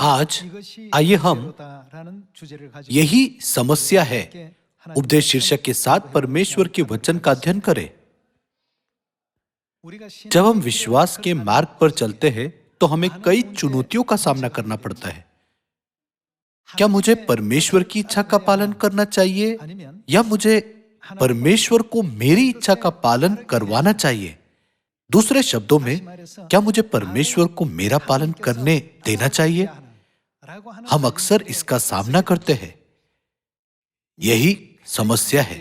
आज आइए हम यही समस्या है उपदेश शीर्षक के साथ परमेश्वर के वचन का अध्ययन करें। जब हम विश्वास के मार्ग पर चलते हैं तो हमें कई चुनौतियों का सामना करना पड़ता है। क्या मुझे परमेश्वर की इच्छा का पालन करना चाहिए या मुझे परमेश्वर को मेरी इच्छा का पालन करवाना चाहिए? दूसरे शब्दों में, क्या मुझे परमेश्वर को मेरा पालन करने देना चाहिए? हम अक्सर इसका सामना करते हैं। यही समस्या है।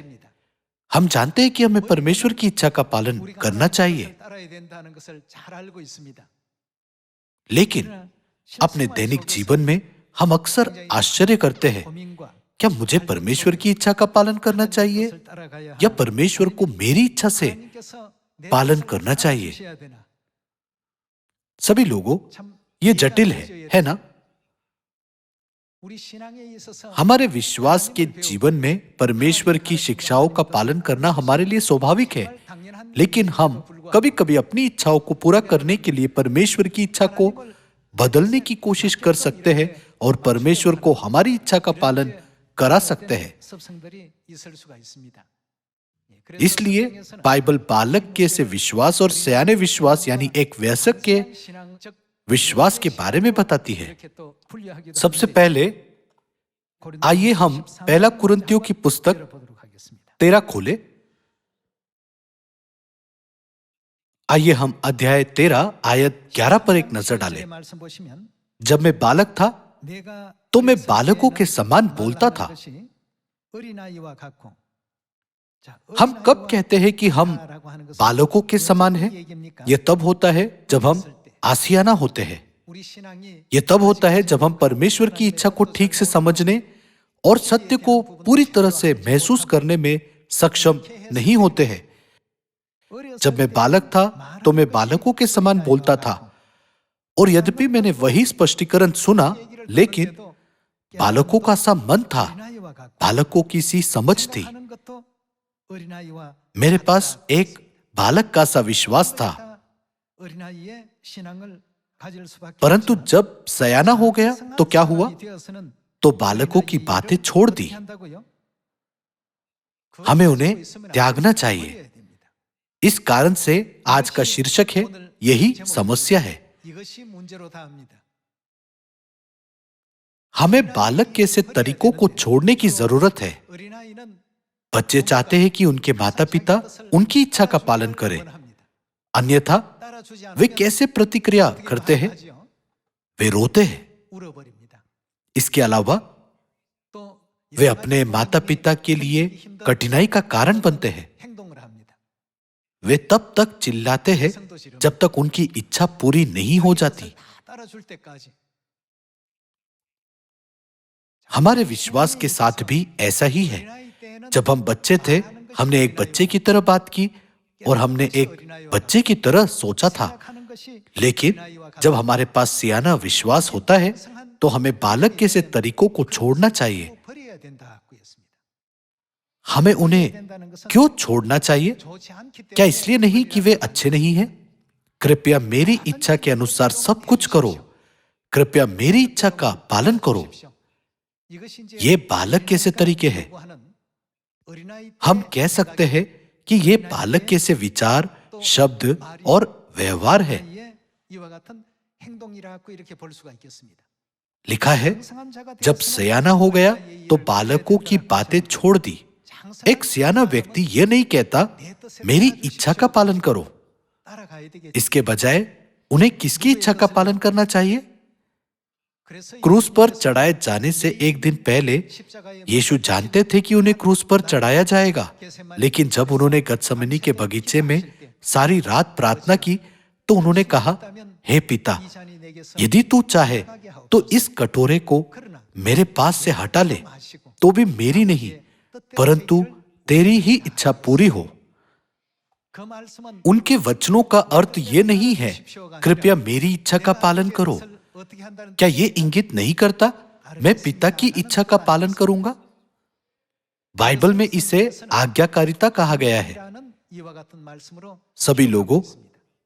हम जानते हैं कि हमें परमेश्वर की इच्छा का पालन करना चाहिए, लेकिन अपने दैनिक जीवन में हम अक्सर आश्चर्य करते हैं, क्या मुझे परमेश्वर की इच्छा का पालन करना चाहिए या परमेश्वर को मेरी इच्छा से पालन करना चाहिए? सभी लोगों, ये जटिल है ना? हमारे विश्वास के जीवन में परमेश्वर की शिक्षाओं का पालन करना हमारे लिए स्वाभाविक है, लेकिन हम कभी-कभी अपनी इच्छाओं को पूरा करने के लिए परमेश्वर की इच्छा को बदलने की कोशिश कर सकते हैं और परमेश्वर को हमारी इच्छा का पालन करा सकते हैं। इसलिए बाइबल बालक के से विश्वास और सयाने विश्वास यानी एक वयस्क के विश्वास के बारे में बताती है। सबसे पहले आइए हम पहला कुरिन्थियों की पुस्तक 13 खोले। आइए हम अध्याय 13 आयत 11 पर एक नजर डालें। जब मैं बालक था तो मैं बालकों के समान बोलता था। हम कब कहते हैं कि हम बालकों के समान हैं? यह तब होता है जब हम आसियाना होते हैं। यह तब होता है जब हम परमेश्वर की इच्छा को ठीक से समझने और सत्य को पूरी तरह से महसूस करने में सक्षम नहीं होते हैं। जब मैं बालक था तो मैं बालकों के समान बोलता था, और यद्यपि मैंने वही स्पष्टीकरण सुना, लेकिन बालकों का सा मन था, बालकों की सी समझ थी। मेरे पास एक बालक का सा विश्वास था। परंतु जब सयाना हो गया तो क्या हुआ? तो बालकों की बातें छोड़ दी। हमें उन्हें त्यागना चाहिए। इस कारण से आज का शीर्षक है, यही समस्या है। हमें बालक के से तरीकों को छोड़ने की जरूरत है। बच्चे चाहते हैं कि उनके माता पिता उनकी इच्छा का पालन करें, अन्यथा वे कैसे प्रतिक्रिया करते हैं? वे रोते हैं। इसके अलावा वे अपने माता पिता के लिए कठिनाई का कारण बनते हैं। वे तब तक चिल्लाते हैं जब तक उनकी इच्छा पूरी नहीं हो जाती। हमारे विश्वास के साथ भी ऐसा ही है। जब हम बच्चे थे, हमने एक बच्चे की तरह बात की और हमने एक बच्चे की तरह सोचा था, लेकिन जब हमारे पास सियाना विश्वास होता है तो हमें बालक के से तरीकों को छोड़ना चाहिए। हमें उन्हें क्यों छोड़ना चाहिए? क्या इसलिए नहीं कि वे अच्छे नहीं हैं? कृपया मेरी इच्छा के अनुसार सब कुछ करो, कृपया मेरी इच्छा का पालन करो। ये बालक के से तरीके हैं। हम कह सकते हैं कि ये बालक के से विचार, शब्द और व्यवहार है। लिखा है, जब सयाना हो गया तो बालकों की बातें छोड़ दी। एक सियाना व्यक्ति यह नहीं कहता, मेरी इच्छा का पालन करो। इसके बजाय उन्हें किसकी इच्छा का पालन करना चाहिए? क्रूस पर चढ़ाए जाने से एक दिन पहले यीशु जानते थे कि उन्हें क्रूस पर चढ़ाया जाएगा, लेकिन जब उन्होंने गतसमनी के बगीचे में सारी रात प्रार्थना की तो उन्होंने कहा, हे पिता, यदि तू चाहे तो इस कटोरे को मेरे पास से हटा ले, तो भी मेरी नहीं परंतु तेरी ही इच्छा पूरी हो। उनके वचनों का अर्थ ये नहीं है, कृपया मेरी इच्छा का पालन करो। क्या ये इंगित नहीं करता, मैं पिता की इच्छा का पालन करूंगा? बाइबल में इसे आज्ञाकारिता कहा गया है। सभी लोगों,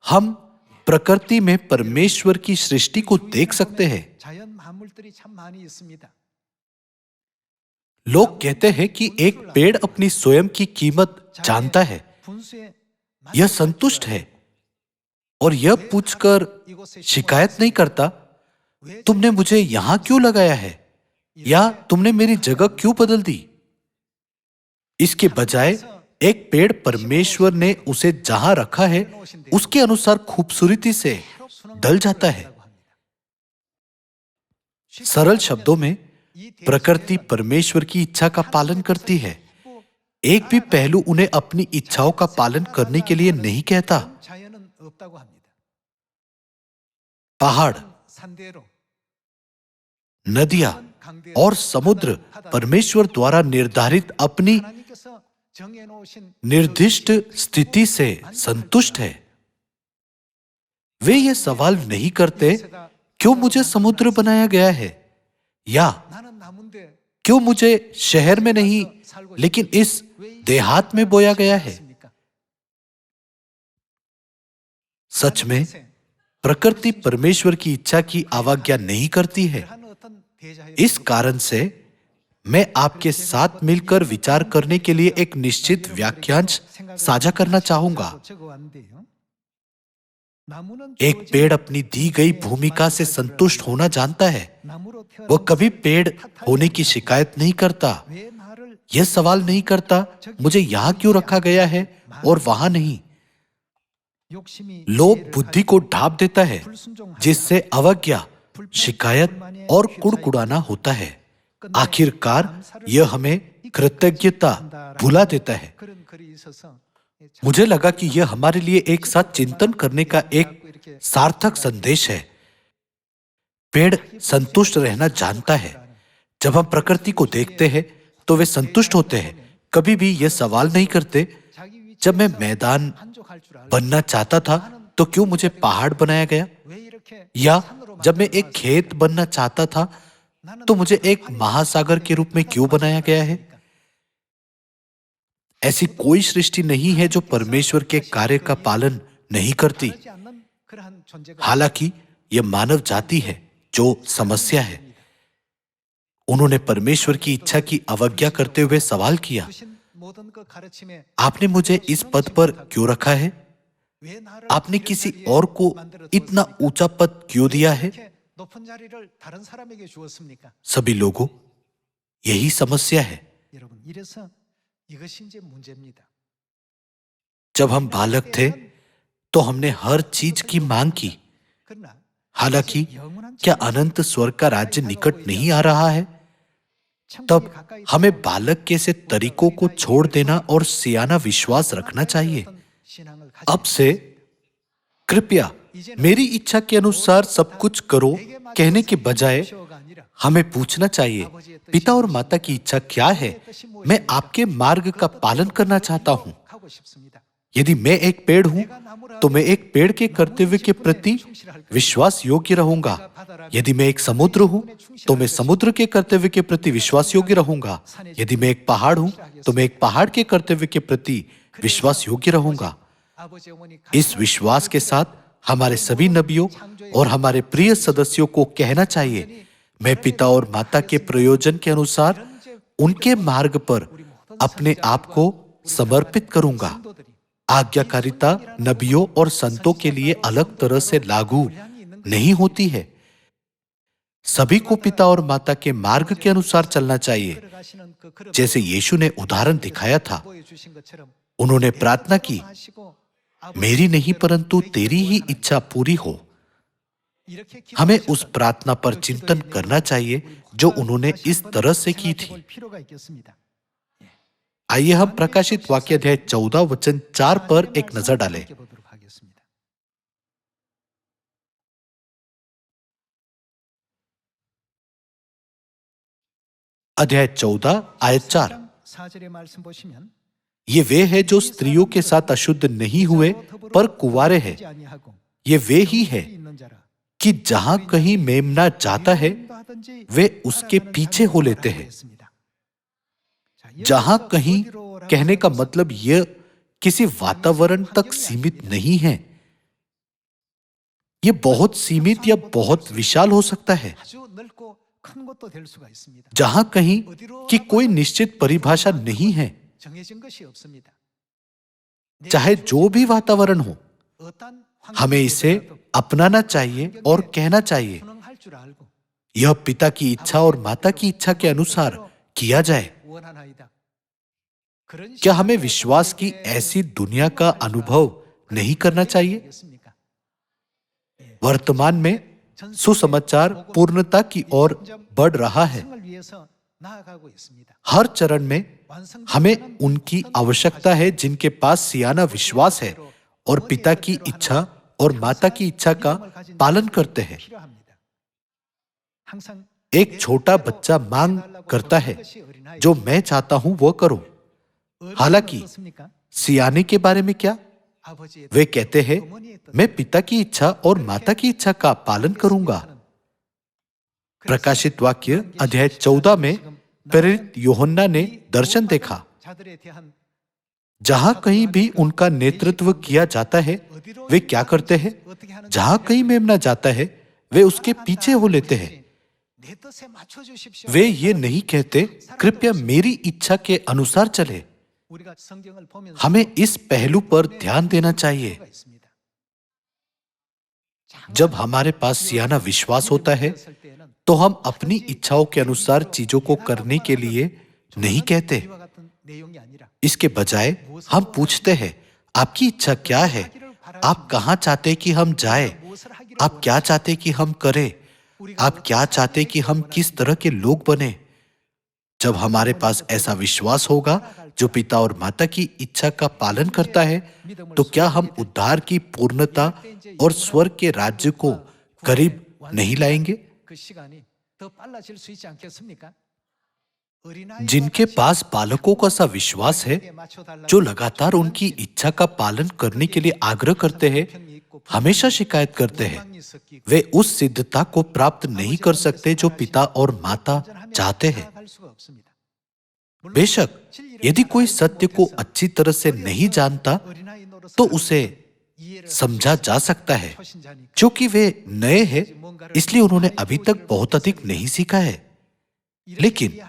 हम प्रकृति में परमेश्वर की सृष्टि को देख सकते हैं। लोग कहते हैं कि एक पेड़ अपनी स्वयं की कीमत जानता है, यह संतुष्ट है और यह पूछकर शिकायत नहीं करता, तुमने मुझे यहां क्यों लगाया है या तुमने मेरी जगह क्यों बदल दी। इसके बजाय एक पेड़ परमेश्वर ने उसे जहां रखा है उसके अनुसार खूबसूरती से ढल जाता है। सरल शब्दों में प्रकृति परमेश्वर की इच्छा का पालन करती है। एक भी पहलू उन्हें अपनी इच्छाओं का पालन करने के लिए नहीं कहता। पहाड़, नदियां और समुद्र परमेश्वर द्वारा निर्धारित अपनी निर्दिष्ट स्थिति से संतुष्ट है। वे ये सवाल नहीं करते क्यों मुझे समुद्र बनाया गया है या क्यों मुझे शहर में नहीं लेकिन इस देहात में बोया गया है। सच में प्रकृति परमेश्वर की इच्छा की अवज्ञा नहीं करती है। इस कारण से मैं आपके साथ मिलकर विचार करने के लिए एक निश्चित वाक्यांश साझा करना चाहूंगा। एक पेड़ अपनी दी गई भूमिका से संतुष्ट होना जानता है। वह कभी पेड़ होने की शिकायत नहीं करता। यह सवाल नहीं करता मुझे यहां क्यों रखा गया है और वहां नहीं। लोभ बुद्धि को ढांप देता है जिससे अवज्ञा, शिकायत और कुड़कुड़ाना होता है। आखिरकार यह हमें कृतज्ञता भुला देता है। मुझे लगा कि यह हमारे लिए एक साथ चिंतन करने का एक सार्थक संदेश है। पेड़ संतुष्ट रहना जानता है। जब हम प्रकृति को देखते हैं तो वे संतुष्ट होते हैं। कभी भी यह सवाल नहीं करते, जब मैं मैदान बनना चाहता था तो क्यों मुझे पहाड़ बनाया गया, या जब मैं एक खेत बनना चाहता था तो मुझे एक महासागर के रूप में क्यों बनाया गया है। ऐसी कोई सृष्टि नहीं है जो परमेश्वर के कार्य का पालन नहीं करती। हालांकि यह मानव जाति है जो समस्या है। उन्होंने परमेश्वर की इच्छा की अवज्ञा करते हुए सवाल किया, आपने मुझे इस पद पर क्यों रखा है? आपने किसी और को इतना ऊंचा पद क्यों दिया है? सभी लोगों, यही समस्या है। जब हम बालक थे तो हमने हर चीज की मांग की। हालांकि क्या अनंत स्वर्ग का राज्य निकट नहीं आ रहा है? तब हमें बालक के से तरीकों को छोड़ देना और सियाना विश्वास रखना चाहिए। अब से कृपया मेरी इच्छा के अनुसार सब कुछ करो कहने के बजाय हमें पूछना चाहिए, पिता और माता की इच्छा क्या है? मैं आपके मार्ग का पालन करना चाहता हूं। यदि मैं एक पेड़ हूं तो मैं एक पेड़ के कर्तव्य के प्रति विश्वास योग्य रहूंगा। यदि मैं एक समुद्र हूं तो मैं समुद्र के कर्तव्य के प्रति विश्वास योग्य रहूंगा। यदि मैं एक पहाड़ हूं तो मैं एक पहाड़ के कर्तव्य के प्रति विश्वास योग्य रहूंगा। इस विश्वास के साथ हमारे सभी नबियों और हमारे प्रिय सदस्यों को कहना चाहिए, मैं पिता और माता के प्रयोजन के अनुसार उनके मार्ग पर अपने आप को समर्पित करूंगा। आज्ञाकारिता नबियों और संतों के लिए अलग तरह से लागू नहीं होती है। सभी को पिता और माता के मार्ग के अनुसार चलना चाहिए, जैसे यीशु ने उदाहरण दिखाया था। उन्होंने प्रार्थना की, मेरी नहीं परंतु तेरी ही इच्छा पूरी हो। हमें उस प्रार्थना पर चिंतन करना चाहिए जो उन्होंने इस तरह से की थी। आइए हम प्रकाशित वाक्य अध्याय 14 वचन 4 पर एक नजर डालें। अध्याय 14 आयत 4। ये वे हैं जो स्त्रियों के साथ अशुद्ध नहीं हुए पर कुंवारे हैं। ये वे ही है कि जहां कहीं मेमना जाता है वे उसके पीछे हो लेते हैं। जहां कहीं कहने का मतलब यह किसी वातावरण तक सीमित नहीं है। ये बहुत सीमित या बहुत विशाल हो सकता है, जहां कहीं कि कोई निश्चित परिभाषा नहीं है। चाहे जो भी वातावरण हो, हमें इसे अपनाना चाहिए और कहना चाहिए, यह पिता की इच्छा और माता की इच्छा के अनुसार किया जाए। क्या हमें विश्वास की ऐसी दुनिया का अनुभव नहीं करना चाहिए? वर्तमान में सुसमाचार पूर्णता की ओर बढ़ रहा है। हर चरण में हमें उनकी आवश्यकता है जिनके पास सियाना विश्वास है और पिता की इच्छा और माता की इच्छा का पालन करते हैं। एक छोटा बच्चा मांग करता है, जो मैं चाहता हूं वो करो। हालांकि सियाने के बारे में क्या? वे कहते हैं, मैं पिता की इच्छा और माता की इच्छा का पालन करूंगा। प्रकाशित वाक्य अध्याय 14 में प्रेरित यूहन्ना ने दर्शन देखा। जहां कहीं भी उनका नेतृत्व किया जाता है, वे क्या करते हैं? जहां कहीं मेमना जाता है, वे उसके पीछे हो लेते हैं। वे ये नहीं कहते, कृपया मेरी इच्छा के अनुसार चले। हमें इस पहलू पर ध्यान देना चाहिए। जब हमारे पास सियाना विश्वास होता है, तो हम अपनी इच्छाओं के अनुसार चीजों को करने के लिए नहीं कहते। इसके बजाय हम पूछते हैं, आपकी इच्छा क्या है? आप कहां चाहते कि हम जाएं? आप क्या चाहते कि हम करें? आप क्या चाहते कि हम किस तरह के लोग बने? जब हमारे पास ऐसा विश्वास होगा जो पिता और माता की इच्छा का पालन करता है, तो क्या हम उद्धार की पूर्णता और स्वर्ग के राज्य को करीब नहीं लाएंगे? जिनके पास बालकों का सा विश्वास है, जो लगातार उनकी इच्छा का पालन करने के लिए आग्रह करते हैं, हमेशा शिकायत करते हैं, वे उस सिद्धता को प्राप्त नहीं कर सकते जो पिता और माता चाहते हैं। बेशक यदि कोई सत्य को अच्छी तरह से नहीं जानता, तो उसे समझा जा सकता है। क्योंकि वे नए हैं, इसलिए उन्होंने अभी तक बहुत अधिक नहीं सीखा है। लेकिन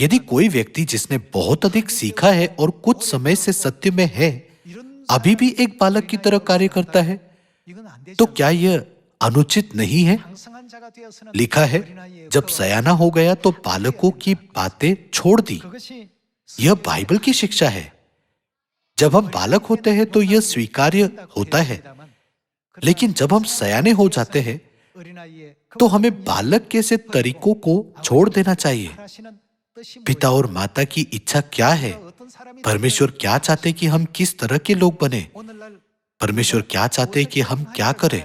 यदि कोई व्यक्ति जिसने बहुत अधिक सीखा है और कुछ समय से सत्य में है, अभी भी एक बालक की तरह कार्य करता है, तो क्या यह अनुचित नहीं है? लिखा है, जब सयाना हो गया तो बालकों की बातें छोड़ दी। यह बाइबल की शिक्षा है। जब हम बालक होते हैं तो यह स्वीकार्य होता है, लेकिन जब हम सयाने हो जाते हैं तो हमें बालक के से तरीकों को छोड़ देना चाहिए। पिता और माता की इच्छा क्या है? परमेश्वर क्या चाहते कि हम किस तरह के लोग बने? परमेश्वर क्या चाहते कि हम क्या करें?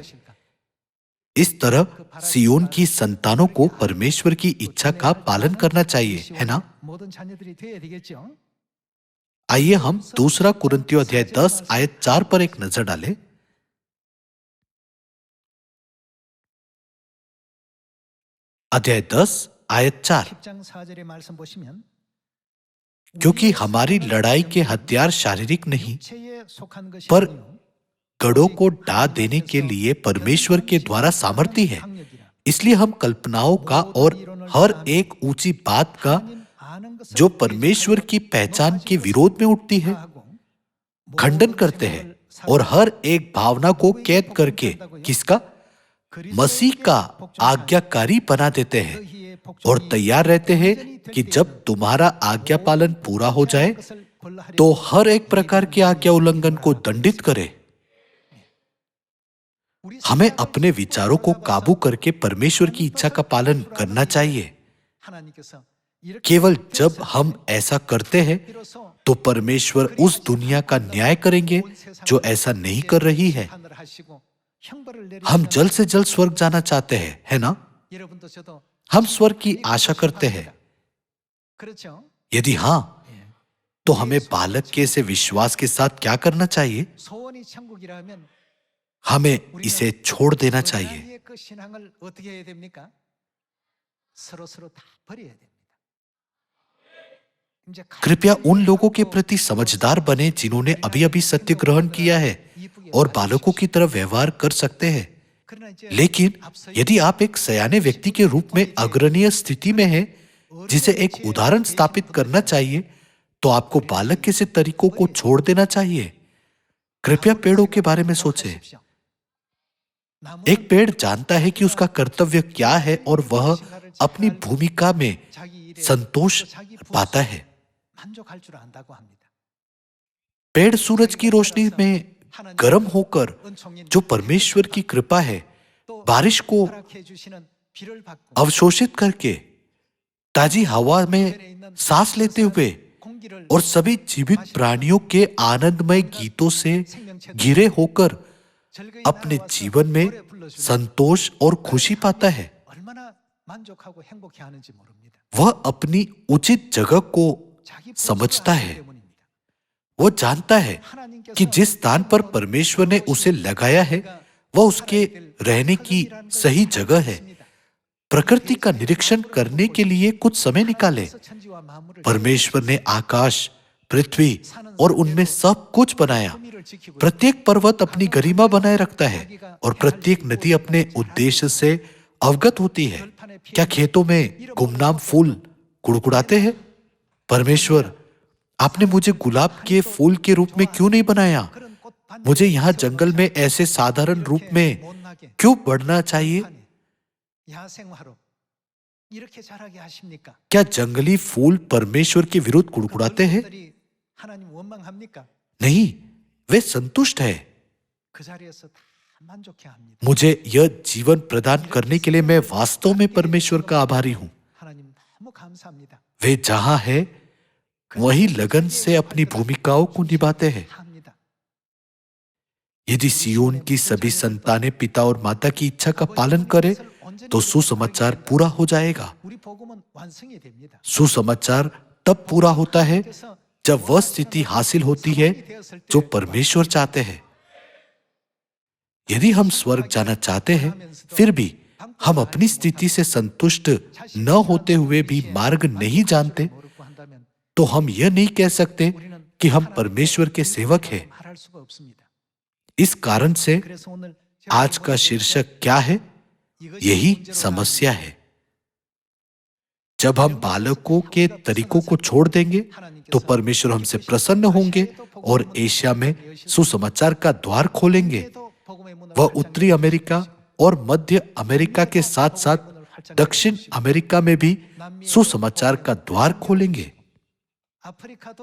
इस तरह सियोन की संतानों को परमेश्वर की इच्छा का पालन करना चाहिए, है ना? आइए हम दूसरा कुरिन्थियों अध्याय 10 आयत 4 पर एक नजर डालें। अध्याय 10 आयत 4। क्योंकि हमारी लड़ाई के हथियार शारीरिक नहीं, पर गढ़ों को ढा देने के लिए परमेश्वर के द्वारा सामर्थी है। इसलिए हम कल्पनाओं का और हर एक ऊंची बात का जो परमेश्वर की पहचान के विरोध में उठती है, खंडन करते हैं और हर एक भावना को कैद करके किसका? मसीह का आज्ञाकारी बना देते हैं और तैयार रहते हैं कि जब तुम्हारा आज्ञा पालन पूरा हो जाए तो हर एक प्रकार के आज्ञा उल्लंघन को दंडित करे। हमें अपने विचारों को काबू करके परमेश्वर की इच्छा का पालन करना चाहिए। केवल जब हम ऐसा करते हैं तो परमेश्वर उस दुनिया का न्याय करेंगे जो ऐसा नहीं कर रही है। हम जल्द से जल्द स्वर्ग जाना चाहते हैं, है ना? हम स्वर्ग की आशा करते हैं। यदि हां, तो हमें बालक के से विश्वास के साथ क्या करना चाहिए? हमें इसे छोड़ देना चाहिए। कृपया उन लोगों के प्रति समझदार बने जिन्होंने अभी अभी सत्य ग्रहण किया है और बालकों की तरह व्यवहार कर सकते हैं। लेकिन यदि आप एक सयाने व्यक्ति के रूप में अग्रणीय स्थिति में हैं, जिसे एक उदाहरण स्थापित करना चाहिए, तो आपको बालक के से तरीकों को छोड़ देना चाहिए। कृपया पेड़ों के बारे में सोचें। एक पेड़ जानता है कि उसका कर्तव्य क्या है और वह अपनी भूमिका में संतोष पाता है। पेड़ सूरज की रोशनी में गर्म होकर, जो परमेश्वर की कृपा है, बारिश को अवशोषित करके ताजी हवा में सांस लेते हुए और सभी जीवित प्राणियों के आनंदमय गीतों से घिरे होकर अपने जीवन में संतोष और खुशी पाता है। वह अपनी उचित जगह को समझता है। वह जानता है कि जिस स्थान पर परमेश्वर ने उसे लगाया है, वह उसके रहने की सही जगह है। प्रकृति का निरीक्षण करने के लिए कुछ समय निकालें। परमेश्वर ने आकाश, पृथ्वी और उनमें सब कुछ बनाया। प्रत्येक पर्वत अपनी गरिमा बनाए रखता है और प्रत्येक नदी अपने उद्देश्य से अवगत होती है। क्या खेतों में गुमनाम फूल कुड़कुड़ाते हैं? परमेश्वर, आपने मुझे गुलाब के फूल के रूप में क्यों नहीं बनाया? मुझे यहाँ जंगल में ऐसे साधारण रूप में क्यों बढ़ना चाहिए? क्या जंगली फूल परमेश्वर के विरुद्ध कुड़कुड़ाते हैं? नहीं, वे संतुष्ट है। मुझे यह जीवन प्रदान करने के लिए मैं वास्तव में परमेश्वर का आभारी हूं। वे जहां है वही लगन से अपनी भूमिकाओं को निभाते हैं। यदि सियोन की सभी संतानें पिता और माता की इच्छा का पालन करें, तो सुसमाचार पूरा हो जाएगा। सुसमाचार तब पूरा होता है जब वह स्थिति हासिल होती है जो परमेश्वर चाहते हैं। यदि हम स्वर्ग जाना चाहते हैं, फिर भी हम अपनी स्थिति से संतुष्ट न होते हुए भी मार्ग नहीं जानते, तो हम यह नहीं कह सकते कि हम परमेश्वर के सेवक हैं। इस कारण से आज का शीर्षक क्या है? यही समस्या है। जब हम बालकों के तरीकों को छोड़ देंगे, तो परमेश्वर हमसे प्रसन्न होंगे और एशिया में सुसमाचार का द्वार खोलेंगे। वह उत्तरी अमेरिका और मध्य अमेरिका के साथ साथ दक्षिण अमेरिका में भी सुसमाचार का द्वार खोलेंगे।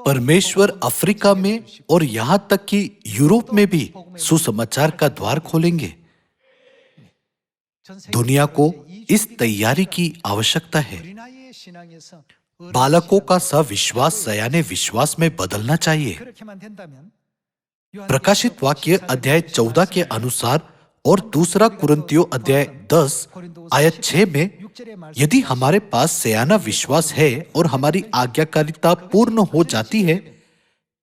परमेश्वर अफ्रीका में और यहां तक कि यूरोप में भी सुसमाचार का द्वार खोलेंगे। दुनिया को इस तैयारी की आवश्यकता है। बालकों का सविश्वास सयाने विश्वास में बदलना चाहिए। प्रकाशित वाक्य अध्याय 14 के अनुसार और दूसरा कुरिन्थियों अध्याय 10 आयत 6 में, यदि हमारे पास सयाना विश्वास है और हमारी आज्ञाकारिता पूर्ण हो जाती है,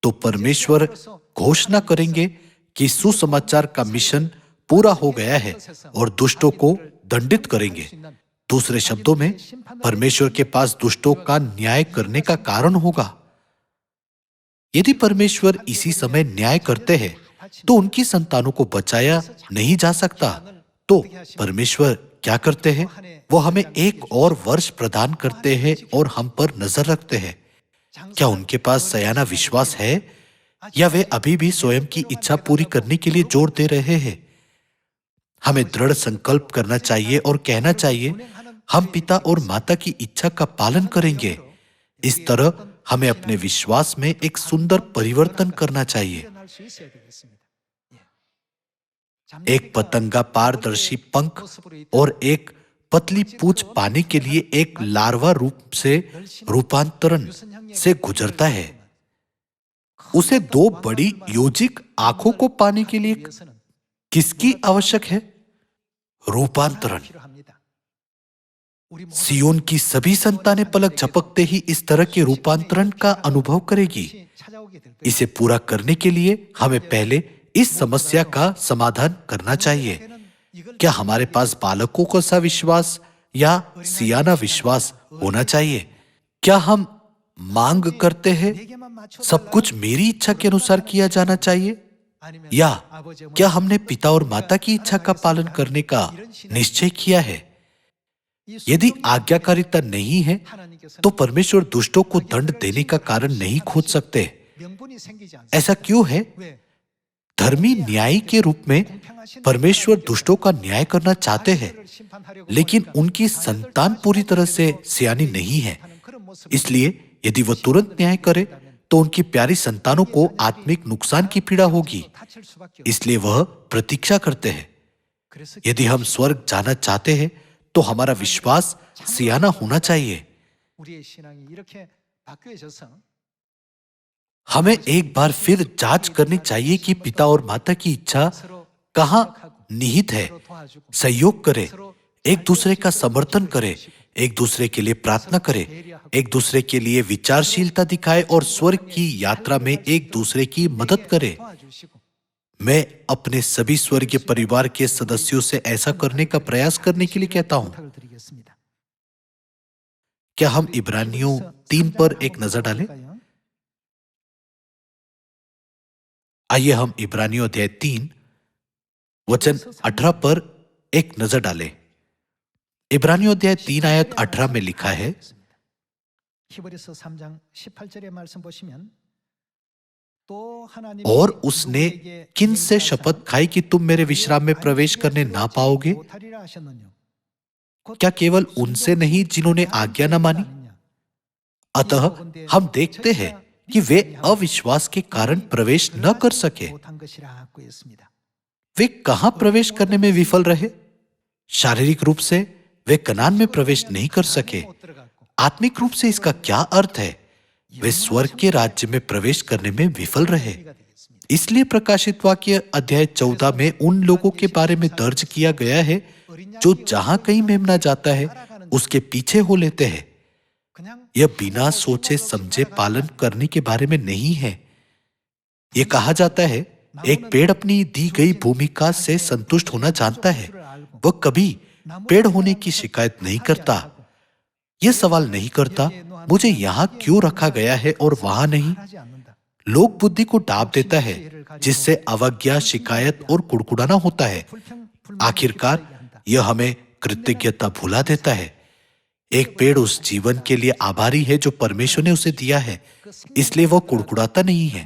तो परमेश्वर घोषणा करेंगे कि सुसमाचार का मिशन पूरा हो गया है और दुष्टों को दंडित करेंगे। दूसरे शब्दों में, परमेश्वर के पास दुष्टों का न्याय करने का कारण होगा। यदि परमेश्वर इसी समय न्याय करते हैं, तो उनकी संतानों को बचाया नहीं जा सकता। तो परमेश्वर क्या करते हैं? वो हमें एक और वर्ष प्रदान करते हैं और हम पर नजर रखते हैं। क्या उनके पास सयाना विश्वास है या वे अभी भी स्वयं की इच्छा पूरी करने के लिए जोर दे रहे हैं? हमें दृढ़ संकल्प करना चाहिए और कहना चाहिए, हम पिता और माता की इच्छा का पालन करेंगे। इस तरह हमें अपने विश्वास में एक सुंदर परिवर्तन करना चाहिए। एक पतंगा पारदर्शी पंख और एक पतली पूंछ पाने के लिए एक लार्वा रूप से रूपांतरण से गुजरता है। उसे दो बड़ी योजिक आंखों को पाने के लिए किसकी आवश्यक है? रूपांतरण। सियोन की सभी संतानें पलक झपकते ही इस तरह के रूपांतरण का अनुभव करेगी। इसे पूरा करने के लिए हमें पहले इस समस्या का समाधान करना चाहिए। क्या हमारे पास बालकों का सा विश्वास या सियाना विश्वास होना चाहिए? क्या हम मांग करते हैं सब कुछ मेरी इच्छा के अनुसार किया जाना चाहिए? या क्या हमने पिता और माता की इच्छा का पालन करने का निश्चय किया है? यदि आज्ञाकारिता नहीं है तो परमेश्वर दुष्टों को दंड देने का कारण नहीं खोज सकते। ऐसा क्यों है? धर्मी न्यायी के रूप में परमेश्वर दुष्टों का न्याय करना चाहते हैं, लेकिन उनकी संतान पूरी तरह से सियानी नहीं है। इसलिए यदि वह तुरंत न्याय करे तो उनकी प्यारी संतानों को आत्मिक नुकसान की पीड़ा होगी। इसलिए वह प्रतीक्षा करते हैं। यदि हम स्वर्ग जाना चाहते हैं तो हमारा विश्वास सियाना होना चाहिए। हमें एक बार फिर जांच करनी चाहिए कि पिता और माता की इच्छा कहां निहित है। सहयोग करें, एक दूसरे का समर्थन करें, एक दूसरे के लिए प्रार्थना करें, एक दूसरे के लिए विचारशीलता दिखाए और स्वर्ग की यात्रा में एक दूसरे की मदद करें। मैं अपने सभी स्वर्गीय परिवार के सदस्यों से ऐसा करने का प्रयास करने के लिए कहता हूं। क्या हम इब्रानियों 3 पर एक नजर डालें? आइए हम इब्रानियों अध्याय 3 वचन 18 पर एक नजर डालें। इब्रानियों अध्याय 3 आयत 18 में लिखा है, और उसने किन से शपथ खाई कि तुम मेरे विश्राम में प्रवेश करने ना पाओगे? क्या केवल उनसे नहीं जिन्होंने आज्ञा न मानी? अतः हम देखते हैं कि वे अविश्वास के कारण प्रवेश न कर सके। वे कहां प्रवेश करने में विफल रहे? शारीरिक रूप से वे कनान में प्रवेश नहीं कर सके। आत्मिक रूप से इसका क्या अर्थ है? वे स्वर्ग के राज्य में प्रवेश करने में विफल रहे। इसलिए प्रकाशित वाक्य अध्याय 14 में उन लोगों के बारे में दर्ज किया गया है जो जहां कहीं मेमना जाता है उसके पीछे हो लेते हैं। यह बिना सोचे समझे पालन करने के बारे में नहीं है। यह कहा जाता है, एक पेड़ अपनी दी गई भूमिका से संतुष्ट होना जानता है। वह कभी पेड़ होने की शिकायत नहीं करता। यह सवाल नहीं करता, मुझे यहां क्यों रखा गया है और वहां नहीं। लोक बुद्धि को डांप देता है, जिससे अवज्ञा, शिकायत और कुड़कुड़ाना होता है। आखिरकार यह हमें कृतज्ञता भुला देता है। एक पेड़ उस जीवन के लिए आभारी है जो परमेश्वर ने उसे दिया है, इसलिए वह कुड़कुड़ाता नहीं है।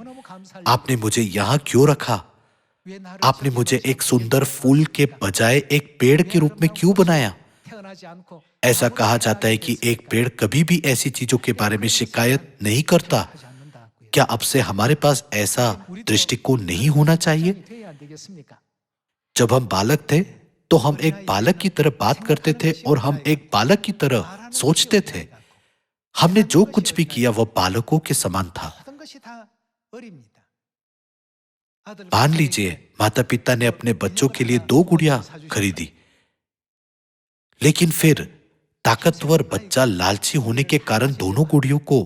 आपने मुझे यहां क्यों रखा? आपने मुझे एक सुंदर फूल के बजाय एक पेड़ के रूप में क्यों बनाया? ऐसा कहा जाता है कि एक पेड़ कभी भी ऐसी चीजों के बारे में शिकायत नहीं करता। क्या अब से हमारे पास ऐसा दृष्टिकोण नहीं होना चाहिए? जब हम बालक थे तो हम एक बालक की तरह बात करते थे और हम एक बालक की तरह सोचते थे। हमने जो कुछ भी किया वह बालकों के समान था। मान लीजिए माता पिता ने अपने बच्चों के लिए 2 गुड़िया खरीदी, लेकिन फिर ताकतवर बच्चा लालची होने के कारण दोनों गुड़ियों को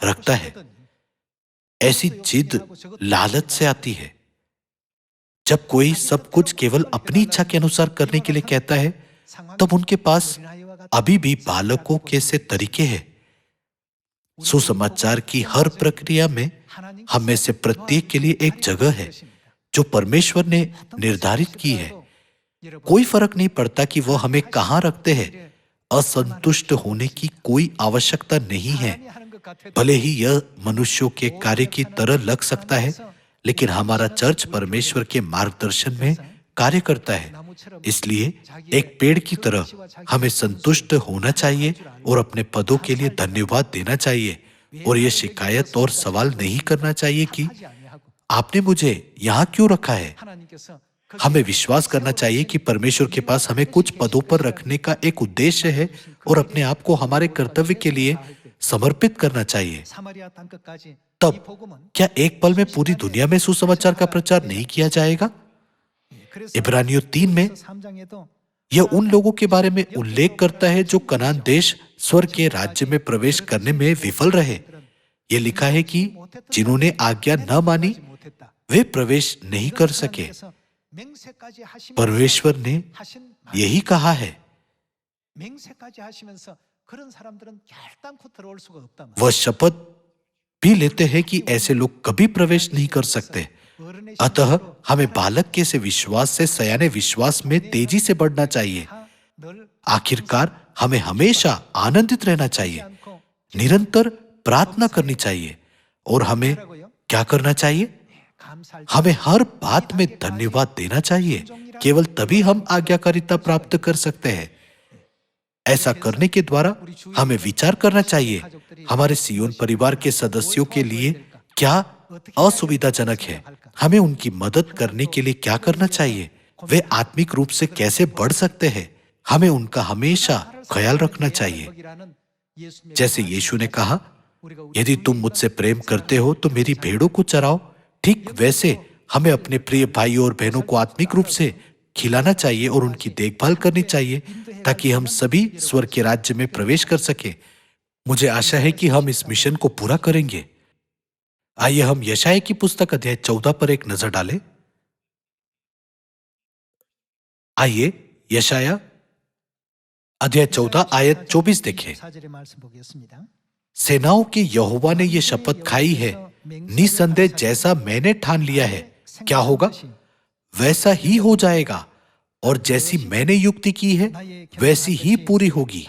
रखता है। ऐसी जिद लालच से आती है। जब कोई सब कुछ केवल अपनी इच्छा के अनुसार करने के लिए कहता है, तब उनके पास अभी भी बालकों के से तरीके हैं। सुसमाचार की हर प्रक्रिया में हम में से प्रत्येक के लिए एक जगह है जो परमेश्वर ने निर्धारित की है। कोई फर्क नहीं पड़ता कि वह हमें कहां रखते हैं। असंतुष्ट होने की कोई आवश्यकता नहीं है। भले ही यह मनुष्यों के कार्य की तरह लग सकता है, लेकिन हमारा चर्च परमेश्वर के मार्गदर्शन में कार्य करता है। इसलिए एक पेड़ की तरह हमें संतुष्ट होना चाहिए और अपने पदों के लिए धन्यवाद देना चाहिए, और यह शिकायत और सवाल नहीं करना चाहिए कि आपने मुझे यहां क्यों रखा है। हमें विश्वास करना चाहिए कि परमेश्वर के पास हमें कुछ पदों पर रखने का एक उद्देश्य है और अपने आप को हमारे कर्तव्य के लिए समर्पित करना चाहिए। तब क्या एक पल में पूरी दुनिया में सुसमाचार का प्रचार नहीं किया जाएगा? इब्रानियों 3 में यह उन लोगों के बारे में उल्लेख करता है जो कनान देश स्वर्ग के राज्य में प्रवेश करने में विफल रहे। यह लिखा है कि जिन्होंने आज्ञा न मानी वे प्रवेश नहीं कर सके। परमेश्वर ने यही कहा है। वह शपथ भी लेते हैं कि ऐसे लोग कभी प्रवेश नहीं कर सकते। अतः हमें बालक के से विश्वास से सयाने विश्वास में तेजी से बढ़ना चाहिए। आखिरकार हमें हमेशा आनंदित रहना चाहिए, निरंतर प्रार्थना करनी चाहिए और हमें क्या करना चाहिए? हमें हर बात में धन्यवाद देना चाहिए। केवल तभी हम आज्ञाकारिता प्राप्त कर सकते हैं। ऐसा करने के द्वारा हमें विचार करना चाहिए हमारे सियोन परिवार के सदस्यों के लिए क्या असुविधाजनक है, हमें उनकी मदद करने के लिए क्या करना चाहिए, वे आत्मिक रूप से कैसे बढ़ सकते हैं, हमें उनका हमेशा ख्याल रखना चाहिए। जैसे यीशु ने कहा, यदि तुम मुझसे प्रेम करते हो तो मेरी भेड़ों को चराओ, ठीक वैसे हमें अपने प्रिय भाइयों और बहनों को आत्मिक रूप से खिलाना चाहिए और उनकी देखभाल करनी चाहिए ताकि हम सभी स्वर्ग के राज्य में प्रवेश कर सके। मुझे आशा है कि हम इस मिशन को पूरा करेंगे। आइए हम यशाया की पुस्तक अध्याय 14 पर एक नजर डालें। आइए यशाया अध्याय 14 आयत 24 देखें। सेनाओं के यहोवा ने यह शपथ खाई है, निसंदेह जैसा मैंने ठान लिया है क्या होगा वैसा ही हो जाएगा, और जैसी मैंने युक्ति की है वैसी ही पूरी होगी।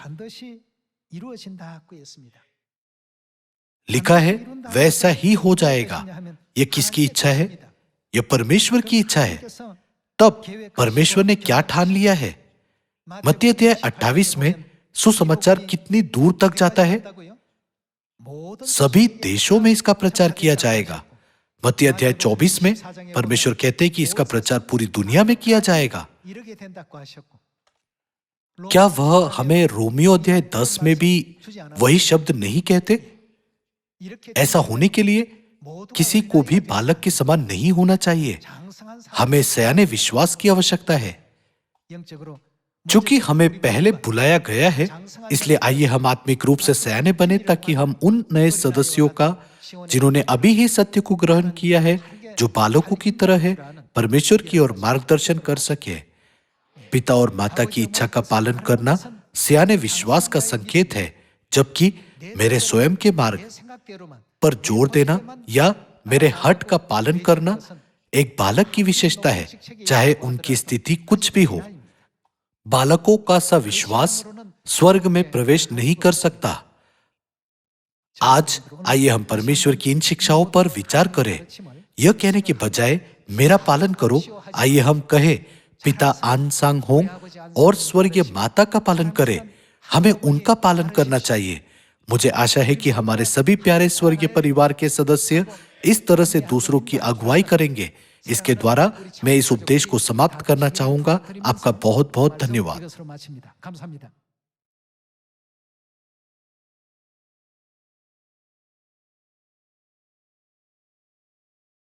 लिखा है वैसा ही हो जाएगा। यह किसकी इच्छा है? यह परमेश्वर की इच्छा है। तब परमेश्वर ने क्या ठान लिया है? मत्ती अध्याय 28 में सुसमाचार कितनी दूर तक जाता है? सभी देशों में इसका प्रचार किया जाएगा। मत्ती अध्याय 24 में परमेश्वर कहते हैं कि इसका प्रचार पूरी दुनिया में किया जाएगा। क्या वह हमें रोमियो अध्याय 10 में भी वही शब्द नहीं कहते? ऐसा होने के लिए किसी को भी बालक के समान नहीं होना चाहिए। हमें सयाने विश्वास की आवश्यकता है। चूंकि हमें पहले बुलाया गया है, इसलिए आइए हम आत्मिक रूप से सयाने बने ताकि हम उन नए सदस्यों का जिन्होंने अभी ही सत्य को ग्रहण किया है, जो बालकों की तरह है, परमेश्वर की ओर मार्गदर्शन कर सके। पिता और माता की इच्छा का पालन करना सयाने विश्वास का संकेत है, जबकि मेरे स्वयं के मार्ग पर जोर देना या मेरे हट का पालन करना एक बालक की विशेषता है, चाहे उनकी स्थिति कुछ भी हो। बालकों का सा विश्वास स्वर्ग में प्रवेश नहीं कर सकता। आज आइए हम परमेश्वर की इन शिक्षाओं पर विचार करें। यह कहने के बजाय मेरा पालन करो, आइए हम कहें पिता आन सांग होंग और स्वर्गीय माता का पालन करें। हमें उनका पालन करना चाहिए। मुझे आशा है कि हमारे सभी प्यारे स्वर्गीय परिवार के सदस्य इस तरह से दूसरों की अगुवाई करेंगे। इसके द्वारा मैं इस उपदेश को समाप्त करना चाहूंगा। आपका बहुत बहुत धन्यवाद।